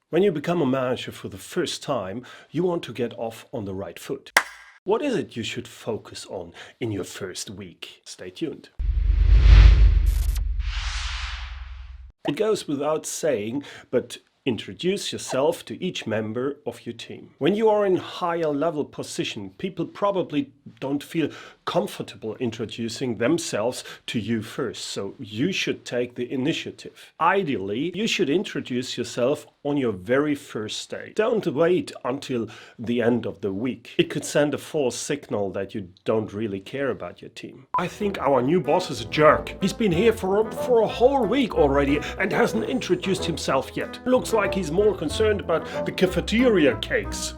When you become a manager for the first time, you want to get off on the right foot. What is it you should focus on in your first week? Stay tuned. It goes without saying, but introduce yourself to each member of your team. When you are in higher level position, people probably don't feel comfortable introducing themselves to you first, so you should take the initiative. Ideally, you should introduce yourself on your very first day. Don't wait until the end of the week. It could send a false signal that you don't really care about your team. I think our new boss is a jerk. He's been here for a whole week already and hasn't introduced himself yet. Looks like he's more concerned about the cafeteria cakes.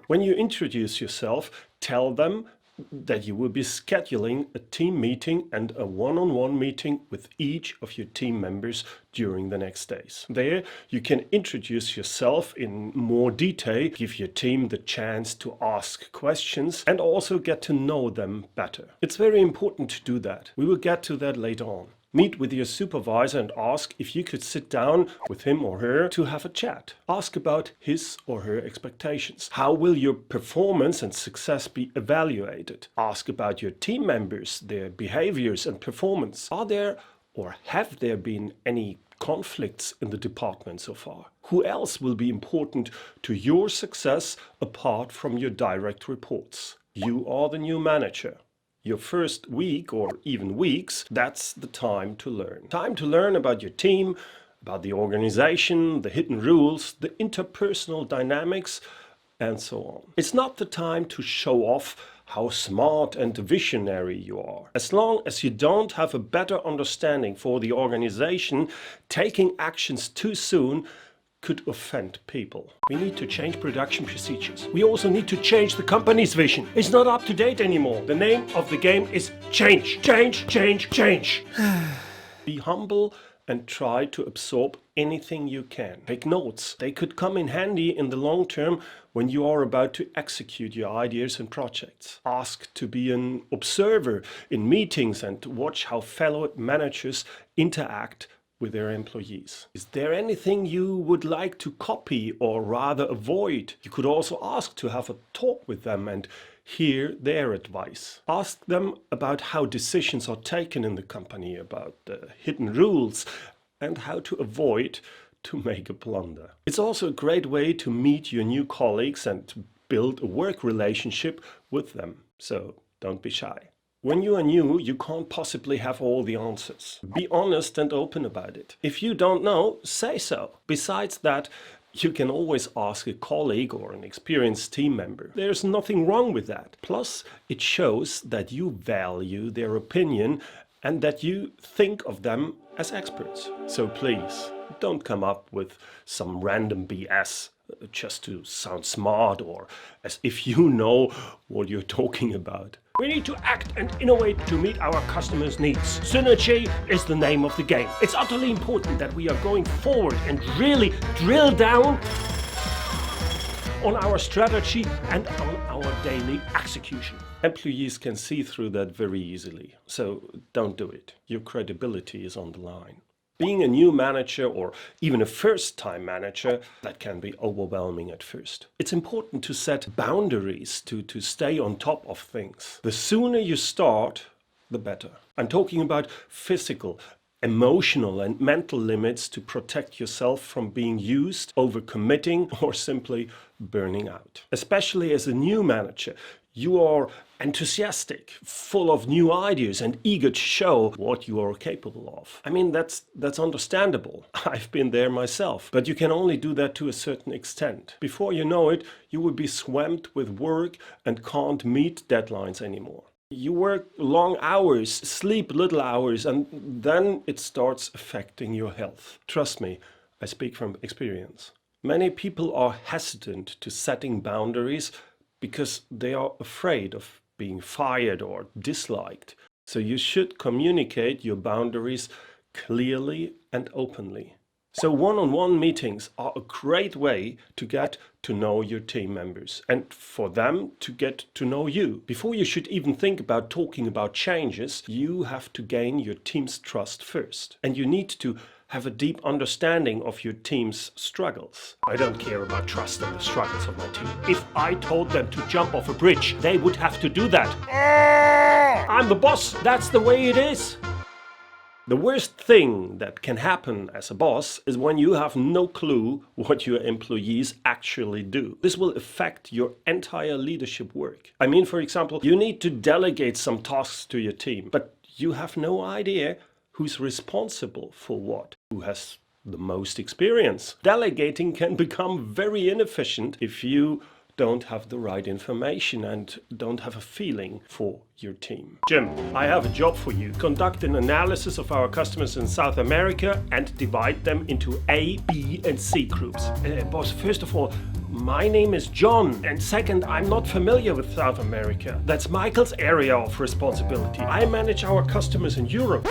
When you introduce yourself, tell them that you will be scheduling a team meeting and a one-on-one meeting with each of your team members during the next days. There, you can introduce yourself in more detail, give your team the chance to ask questions, and also get to know them better. It's very important to do that. We will get to that later on. Meet with your supervisor and ask if you could sit down with him or her to have a chat. Ask about his or her expectations. How will your performance and success be evaluated? Ask about your team members, their behaviors and performance. Are there or have there been any conflicts in the department so far? Who else will be important to your success apart from your direct reports? You are the new manager. Your first week or even weeks, that's the time to learn. Time to learn about your team, about the organization, the hidden rules, the interpersonal dynamics, and so on. It's not the time to show off how smart and visionary you are. As long as you don't have a better understanding for the organization, taking actions too soon could offend people. We need to change production procedures. We also need to change the company's vision. It's not up to date anymore. The name of the game is change. Change, change, change. Be humble and try to absorb anything you can. Take notes. They could come in handy in the long term when you are about to execute your ideas and projects. Ask to be an observer in meetings and watch how fellow managers interact with their employees. Is there anything you would like to copy or rather avoid? You could also ask to have a talk with them and hear their advice. Ask them about how decisions are taken in the company, about the hidden rules, and how to avoid to make a blunder. It's also a great way to meet your new colleagues and build a work relationship with them. So don't be shy. When you are new, you can't possibly have all the answers. Be honest and open about it. If you don't know, say so. Besides that, you can always ask a colleague or an experienced team member. There's nothing wrong with that. Plus, it shows that you value their opinion and that you think of them as experts. So please, don't come up with some random BS just to sound smart or as if you know what you're talking about. We need to act and innovate to meet our customers' needs. Synergy is the name of the game. It's utterly important that we are going forward and really drill down on our strategy and on our daily execution. Employees can see through that very easily, so don't do it. Your credibility is on the line. Being a new manager or even a first-time manager, that can be overwhelming at first. It's important to set boundaries to stay on top of things. The sooner you start, the better. I'm talking about physical, emotional and mental limits to protect yourself from being used, overcommitting or simply burning out. Especially as a new manager, you are enthusiastic, full of new ideas and eager to show what you are capable of. I mean, that's understandable. I've been there myself. But you can only do that to a certain extent. Before you know it, you will be swamped with work and can't meet deadlines anymore. You work long hours, sleep little hours, and then it starts affecting your health. Trust me, I speak from experience. Many people are hesitant to setting boundaries because they are afraid of being fired or disliked. So you should communicate your boundaries clearly and openly. So one-on-one meetings are a great way to get to know your team members and for them to get to know you. Before you should even think about talking about changes, you have to gain your team's trust first. And you need to have a deep understanding of your team's struggles. I don't care about trust and the struggles of my team. If I told them to jump off a bridge, they would have to do that. I'm the boss. That's the way it is. The worst thing that can happen as a boss is when you have no clue what your employees actually do. This will affect your entire leadership work. I mean, for example, you need to delegate some tasks to your team, but you have no idea who's responsible for what, who has the most experience. Delegating can become very inefficient if you don't have the right information and don't have a feeling for your team. Jim, I have a job for you. Conduct an analysis of our customers in South America and divide them into A, B, and C groups. Boss, first of all, my name is John, and second, I'm not familiar with South America. That's Michael's area of responsibility. I manage our customers in Europe.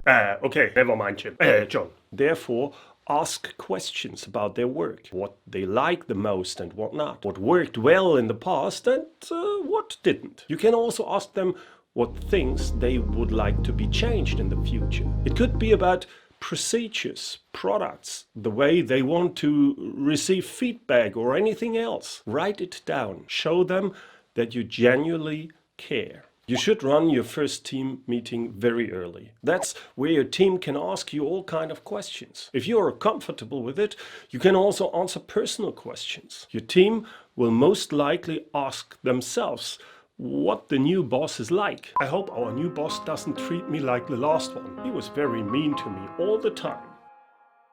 Okay, never mind, Jim. John. Therefore, ask questions about their work, what they like the most and what not, what worked well in the past and what didn't. You can also ask them what things they would like to be changed in the future. It could be about procedures, products, the way they want to receive feedback or anything else. Write it down. Show them that you genuinely care. You should run your first team meeting very early. That's where your team can ask you all kinds of questions. If you are comfortable with it, you can also answer personal questions. Your team will most likely ask themselves what the new boss is like. I hope our new boss doesn't treat me like the last one. He was very mean to me all the time.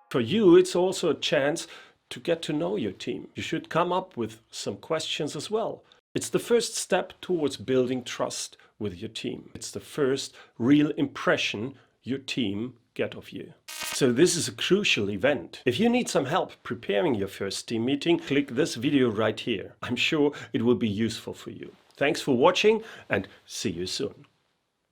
For you, it's also a chance to get to know your team. You should come up with some questions as well. It's the first step towards building trust with your team. It's the first real impression your team get of you. So this is a crucial event. If you need some help preparing your first team meeting, click this video right here. I'm sure it will be useful for you. Thanks for watching and see you soon.